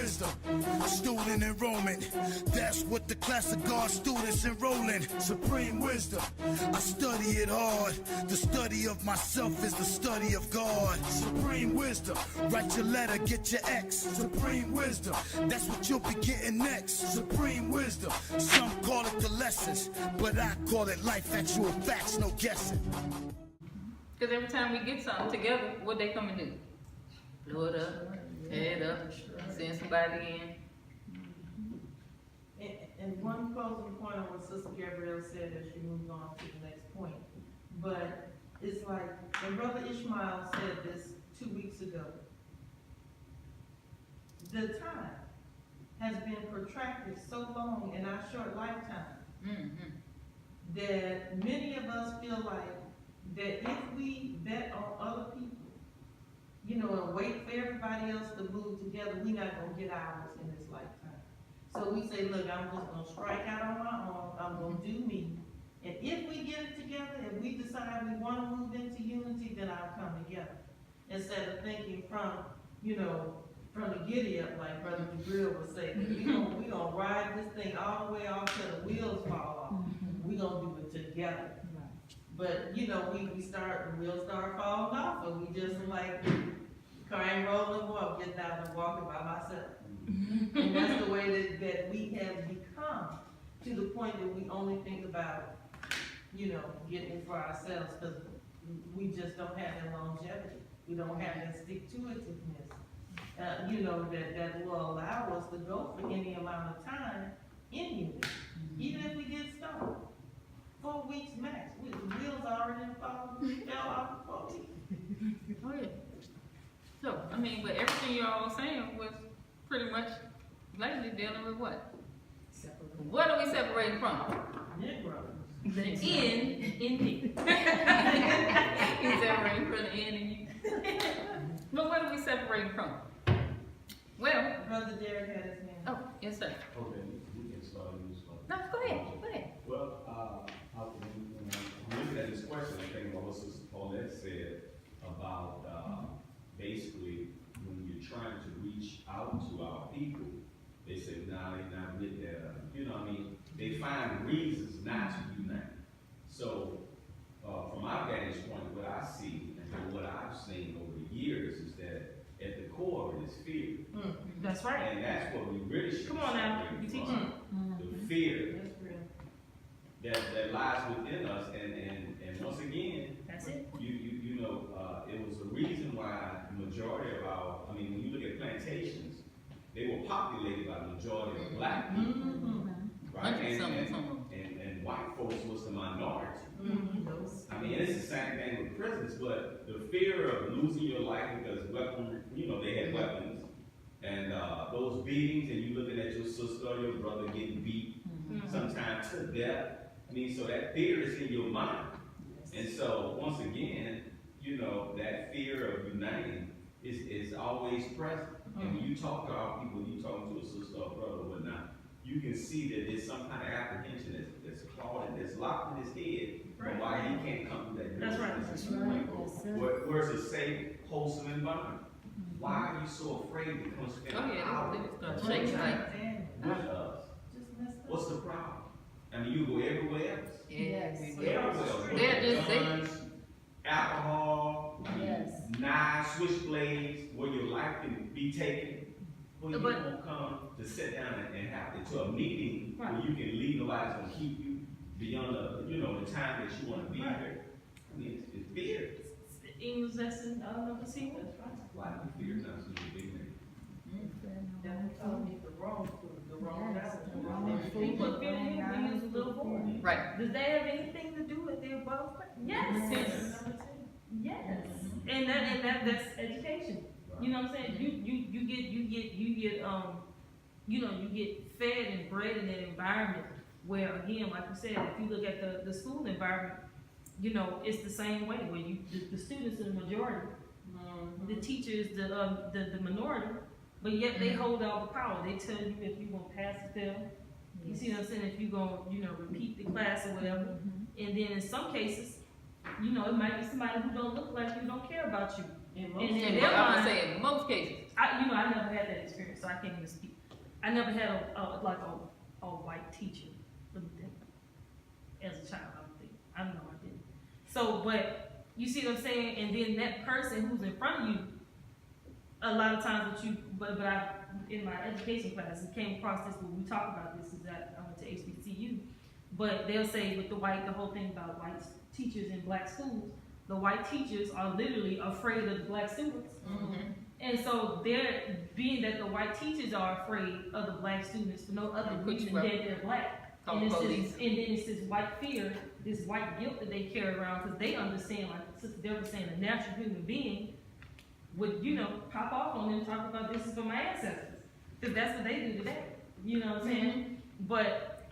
wisdom. Student enrollment, that's what the class of God students enrolling. Supreme wisdom, I study it hard. The study of myself is the study of God. Supreme wisdom, write your letter, get your X. Supreme wisdom, that's what you'll be getting next. Supreme wisdom, some call it the lessons, but I call it life, actual facts, no guessing. Because every time we get something together, what they come and do? Blow it up, tear it up, send somebody in. And one closing point on what Sister Gabrielle said as she moved on to the next point. But it's like, when Brother Ishmael said this 2 weeks ago, the time has been protracted so long in our short lifetime that many of us feel like that if we bet on other people, you know, and wait for everybody else to move together, we're not going to get ours in this lifetime. So we say, look, I'm just going to strike out on my own, I'm going to do me. And if we get it together, if we decide we want to move into unity, then I'll come together. Instead of thinking from, you know, from the giddy up, like Brother Jabril would say, we gonna ride this thing all the way off till the wheels fall off. We gonna do it together. But you know, the wheels start falling off, and we just like, car ain't rolling more, I'm getting out and walking by myself. And that's the way that we have become, to the point that we only think about, you know, getting it for ourselves, because we just don't have that longevity. We don't have that stick-to-itiveness. You know, that will allow us to go for any amount of time in unity. Even if we get started. 4 weeks max. The wheels already fell off the 4 weeks. Oh yeah. So, I mean, but everything y'all was saying was pretty much lately dealing with what? What are we separating from? Negroes. The N in me. He's separating from the N in you. But what are we separating from? Well, Brother Derek had his hand. oh, yes, sir. Okay, we can start this one. No, go ahead, go ahead. Well, I'm looking at this question, I think what Sister Paulette said about basically when you're trying to reach out to our people, they say, nah, they're not with that. You know what I mean? They find reasons not to unite. So, from my vantage point, what I see and what I've seen over the years is that at the core of it is fear. That's right. And that's what we really should Come on now, you teach me. The fear that lies within us, and once again, That's it. you know, it was the reason why the majority of when you look at plantations, they were populated by the majority of black people, right? And white folks was the minority. I mean, it's the same thing with prisons, but the fear of losing your life because they had weapons, and those beatings, and you looking at your sister or your brother getting beat, sometimes to death. I mean, so that fear is in your mind. And so, once again, you know, that fear of uniting is always present. And when you talk to our people, you talk to a sister or brother or whatnot, you can see that there's some kind of apprehension that's clawed and that's locked in his head on why he can't come to that. That's right. Where's a safe, wholesome environment? Why are you so afraid to come spend an hour with us? What's the problem? I mean, you go everywhere else. Yes. Everywhere else. Guns, alcohol, knives, switchblades, where your life can be taken. Well, you won't come to sit down and have to a meeting where you can leave nobody's going to keep you beyond the time that you want to be here. I mean, it's fear. English lesson, I don't know what he was, right? Why do fear not such a big thing? That told me the wrong food, the wrong food. He put fear in him when he was a little boy. Right. Does that have anything to do with their above? Yes. Yes. And that's education. You know what I'm saying? You get fed and bred in an environment where, again, like you said, if you look at the school environment, you know, it's the same way where the students are the majority, the teacher is the minority, but yet they hold all the power. They tell you if you're gonna pass the fail. You see what I'm saying? If you're gonna, repeat the class or whatever. And then in some cases, it might be somebody who don't look like you, don't care about you. In most And cases. in And their I would mind, say in most cases. I never had that experience, so I can't even speak. I never had a white teacher, let me think, as a child, I know I didn't. So, but, you see what I'm saying, and then that person who's in front of you, a lot of times but I, in my education class, it came across this, when we talk about this, is that I went to HBCU, but they'll say with the whole thing about white teachers in black schools, the white teachers are literally afraid of the black students. Mm-hmm. And so they're, being that the white teachers are afraid of the black students for no other Put you reason up. than they're black. Call And the it's police. this, and then it's this white fear, this white guilt that they carry around, because they understand, like Sister Deborah saying, a natural human being would, pop off on them, talk about this is for my ancestors. Because that's what they do today. You know what I'm saying? But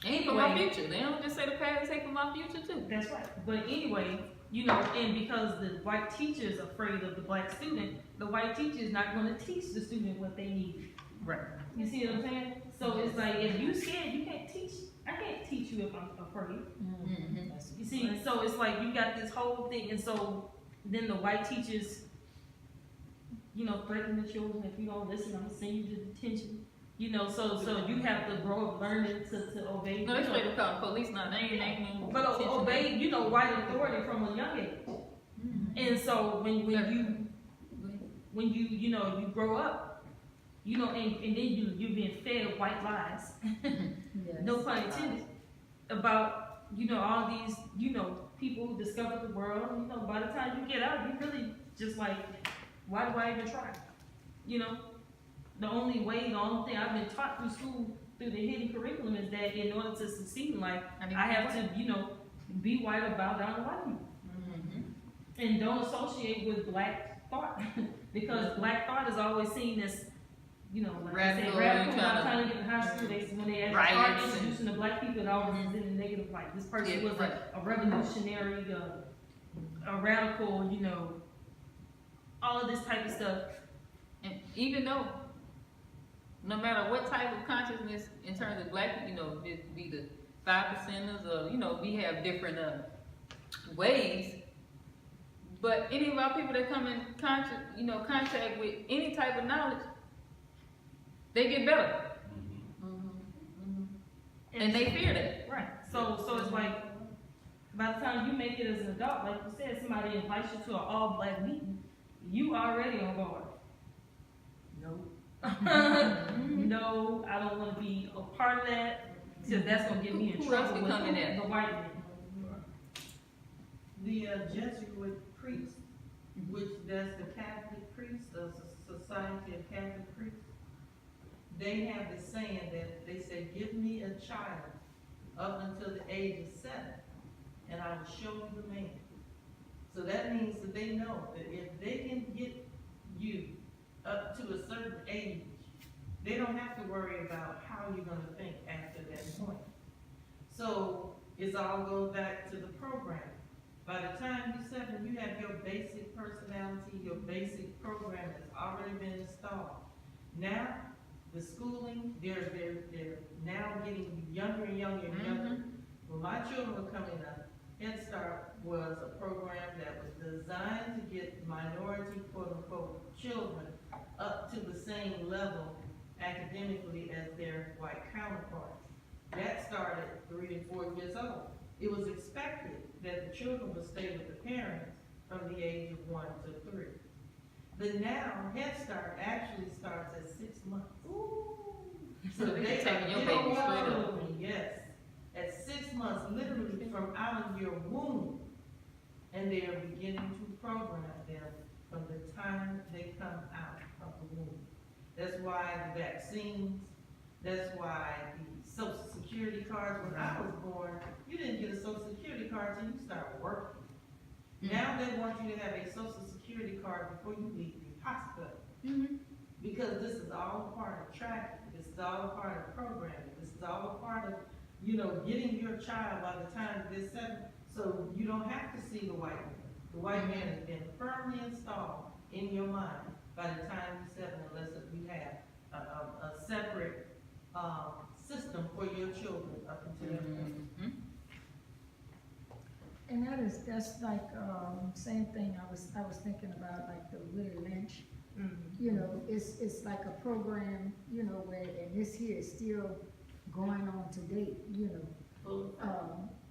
Ain't for my future. They don't just say the past, they say for my future too. that's right. But anyway, and because the white teacher is afraid of the black student, the white teacher is not going to teach the student what they need. Right. You see what I'm saying? So it's like, if you scared, you can't teach. I can't teach you if I'm afraid. Mm-hmm. You see, so it's like you got this whole thing, and so then the white teachers, threaten the children, if you don't listen, I'm gonna send you to detention. So you have to grow up learning to obey. No, they straight up call the police now. They ain't no. But obey, white authority from a young age. Mm-hmm. And so when you grow up, and then you're being fed white lies, no pun intended, about, all these, people who discovered the world, and, by the time you get out, you really just like, why do I even try? The only thing I've been taught through school, through the hidden curriculum, is that in order to succeed in life, I have to, be white or bow down to white people. Mm-hmm. And don't associate with black thought, because black thought is always seen as, like Radical, radical. By trying the to- time they get to high school, when they start Riots and- introducing the black people, it always is in a negative light. This person Yeah, was right. a revolutionary, a radical, all of this type of stuff. And even though, no matter what type of consciousness in terms of black, it be the 5%ers or, we have different ways. But any of our people that come in contact with any type of knowledge, they get better. And they fear that. Right. So it's like, by the time you make it as an adult, like you said, somebody invites you to an all-black meeting, you already on board. No, I don't want to be a part of that, because that's gonna get me in Who else trouble can with come in there? the white man. The Jesuit priest, which that's the Catholic priest, the Society of Catholic Priests, they have this saying that they say, give me a child up until the age of 7, and I will show you the man. So that means that they know that if they can get you up to a certain age, they don't have to worry about how you're gonna think after that point. So it all goes back to the program. By the time you're 7, you have your basic personality, your basic program has already been installed. Now, the schooling, they're now getting younger and younger and younger. When my children were coming up, Head Start was a program that was designed to get minority, quote-unquote, children up to the same level academically as their white counterparts. That started 3 and 4 years old. It was expected that the children would stay with the parents from the age of 1 to 3. But now, Head Start actually starts at 6 months. So they they taking your you baby know what, straight up. children, yes. At 6 months, literally from out of your womb, and they are beginning to program them from the time they come out of the womb. That's why the vaccines, that's why the Social Security cards, when I was born, you didn't get a Social Security card till you start working. Now they want you to have a Social Security card before you leave the hospital. Because this is all a part of tracking, this is all a part of programming, this is all a part of, getting your child by the time they're 7, so you don't have to see the white man. The white man has been firmly installed in your mind by the time you're 7, unless you have a separate system for your children up until that point. And that is that's like, same thing I was thinking about, like the Willie Lynch. Mhm. You know, it's like a program, you know, where, and this here is still going on today, you know,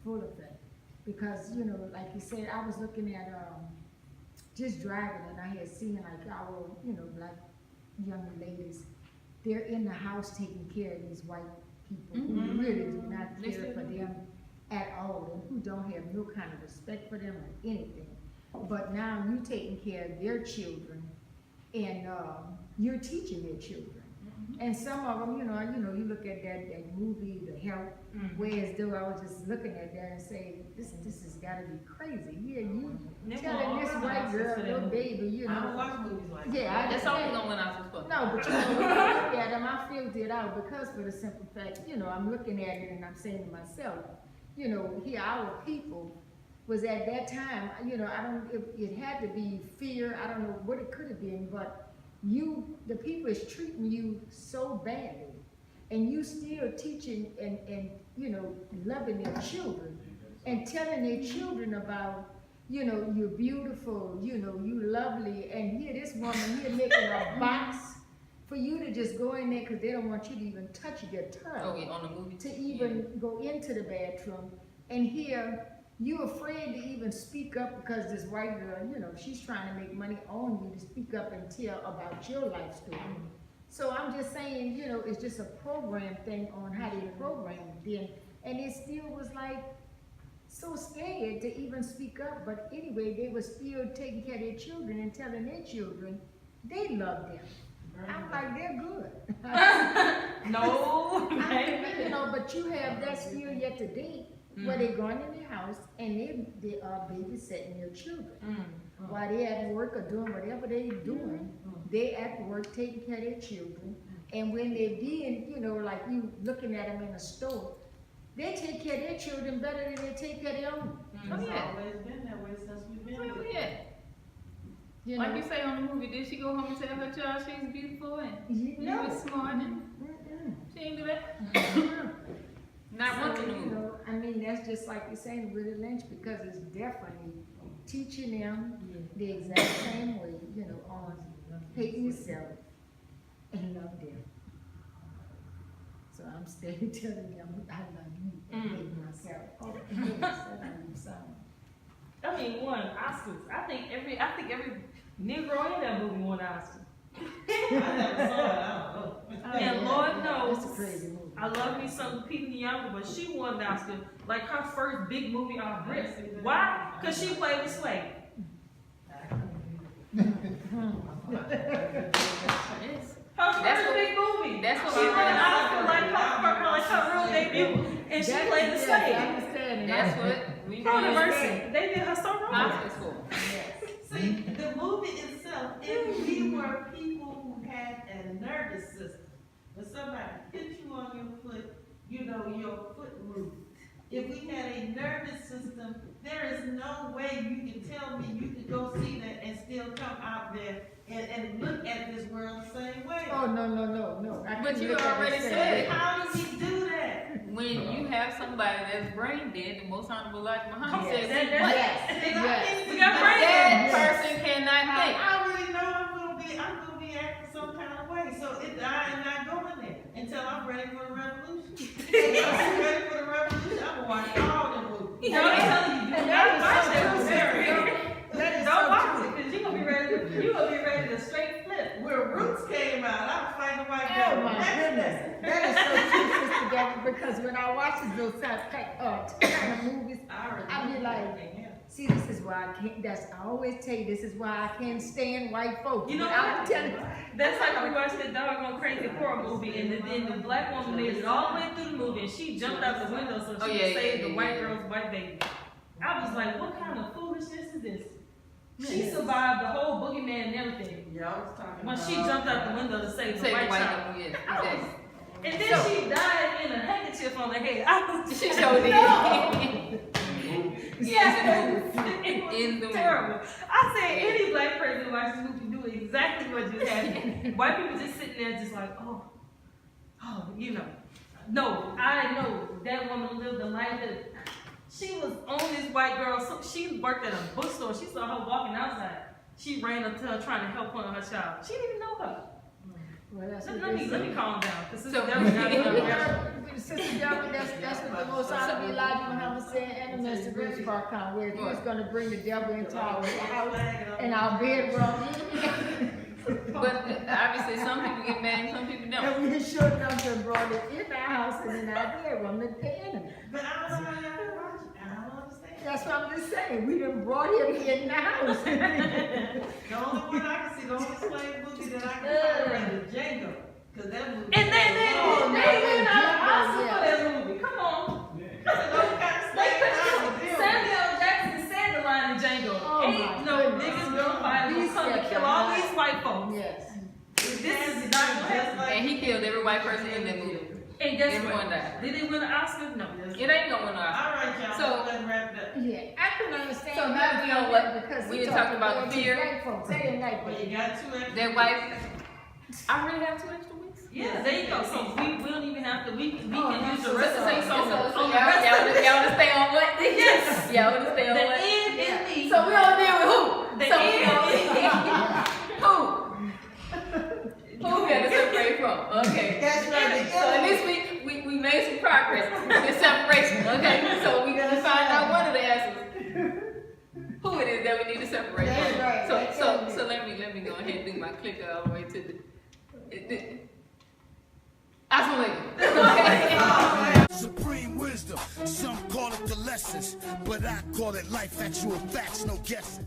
full effect. Because, you know, like you said, I was looking at, just driving, and I had seen like our, you know, black young ladies, they're in the house taking care of these white people who really do not care for them at all, and who don't have no kind of respect for them or anything. But now you taking care of their children, and you're teaching their children. And some of them, you know, you look at that movie, The Help, whereas though I was just looking at that and saying, this has gotta be crazy. Yeah, you telling this white girl, your baby, you I don't know. watch movies like that. Yeah, That's always on when I was supposed. no, but you know, when I look at them, I filtered it out because for the simple fact, you know, I'm looking at it and I'm saying to myself, you know, here our people was at that time, you know, it had to be fear, I don't know what it could have been, but the people is treating you so badly, and you still teaching and you know, loving their children, and telling their children about, you know, you're beautiful, you know, you lovely, and here this woman here making a box for you to just go in there because they don't want you to even touch your tub. Oh, yeah, on the movie. To even go into the bathroom, and here you afraid to even speak up because this white girl, you know, she's trying to make money on you to speak up and tell about your life story. So I'm just saying, you know, it's just a program thing on how they program it then, and it still was like so scared to even speak up. But anyway, they were still taking care of their children and telling their children they love them. I'm like, they're good. No. You know, but you have that still yet today, where they're going in their house and they are babysitting your children. While they at work or doing whatever they doing, they at work taking care of their children. And when they being, you know, like you looking at them in a store, they take care of their children better than they take care of their own. Oh, It's yeah. always been that way since we've been Oh, here. yeah. You Like know? you say on the movie, did she go home and tell her child she's beautiful and You she know. was smart and Mm-mm. she didn't do that? Not So, once in the you movie. know, I mean, that's just like you're saying, Willie Lynch, because it's definitely teaching them the exact same way, you know, on hating yourself and love them. So I'm steady telling them I love you and hate myself. Oh, yes, that ain't sound. I mean, won Oscars. I think every Negro in that movie won an Oscar. I never saw it, I don't know. And Lord knows, It's a crazy movie. I love me some Pete Nyong'o, but she won the Oscar, like her first big movie on Brit. Why? Because she played with Sway. Yes. Her That's first what- big movie. that's what she I won heard. an Oscar like her real debut, and she played the I Sway. understand. That's what we Controversy. They did her so wrong. Oscars for. See, the movie itself, if we were people who had a nervous system, when somebody hit you on your foot, you know, your foot moved. If we had a nervous system, there is no way you can tell me you could go see that and still come out there and look at this world the same way. Oh, no. I But couldn't you look at it already the same said way. it. How do we do that? When you have somebody that's brain dead, the most honorable life Muhammad Yes. says, That- what? Yes. We got A brain dead dead. person cannot think. I already know I'm gonna be acting some kind of way, so I am not going there until I'm ready for the revolution. If I'm ready for the revolution, I'm gonna watch all the movies. No, I'm telling you, do And not that is watch so that true, movie. That is Don't so watch true. it, because you're gonna be ready to straight flip. Where Roots came out, I was fighting the white Oh girl. my goodness, that is so true, Sister Gabby, because when I watch those kind of movies, I be like, see, this is why I can't, I always tell you, this is why I can't stand white folks. You know But I'm what? telling you, That's like we watched that doggone crazy horror movie, and then the black woman made it all the way through the movie, and she jumped out the window so she could save the white girl's white baby. I was like, what kind of foolishness is this? She survived the whole boogeyman and everything. Yeah, I was talking When about. she jumped out the window to save the Say white white child. people, yes, I was- exactly. And then she died in a handkerchief on her head. I was She showed it. Yes, it was In the movie. terrible. I said any black person watch this movie do exactly what just happened. White people just sitting there just like, oh, you know. No, I know that woman lived a life that She was on this white girl. So she worked at a bookstore. She saw her walking outside. She ran up to her trying to help her and her child. She didn't even know her. Well, that's Let what me they say. calm down. Cause So- Sister Deborah got Well, we it. heard, Sister Deborah, that's what the Most High Elijah Muhammad said, and the Mr. Rich Farrakhan, where he was gonna bring the devil into our house, in our bedroom. But obviously, some people get mad and some people don't. And we should enough to brought it in our house and in our bedroom, the enemy. But I don't know how y'all watch it, I don't understand. That's what I'm just saying, we done brought him in the house. The only one I can see, the only slave movie that I can find is Django, cause that movie. And they win an Oscar yeah. for that movie. Come on. Those kind of They slave I put was building. Samuel Jackson said the line in Django. Oh, Ain't my no goodness. niggas gonna fight He who come to said kill that all line. these white folks. Yes. This is not gonna happen. And he killed every white person in that movie. And guess Everyone what? died. Did he win an Oscar? No. It ain't gonna win an Oscar. All right, y'all, So- let's wrap it up. Yeah, I can understand. So now that we know what- because we he done talked about to fear. white folks. They didn't like Well, it. you got 2 extra. That white, I really have 2 extra weeks. Yeah, there you go. So we don't even have to. We can use the So rest of the y'all on the rest of it. wanna stay on what? Yes. Y'all wanna stay on The what? end is me. So we don't deal with who? The So end is me. who? Who we gotta separate from? Okay. That's right. So at least we made some progress in separation, okay? So we gotta find out one of the answers. Who it is that we need to separate That's from. right, that's So let me go ahead and do my clicker all the way to the okay. Supreme wisdom, some call it the lessons, but I call it life, actual facts, no guessing.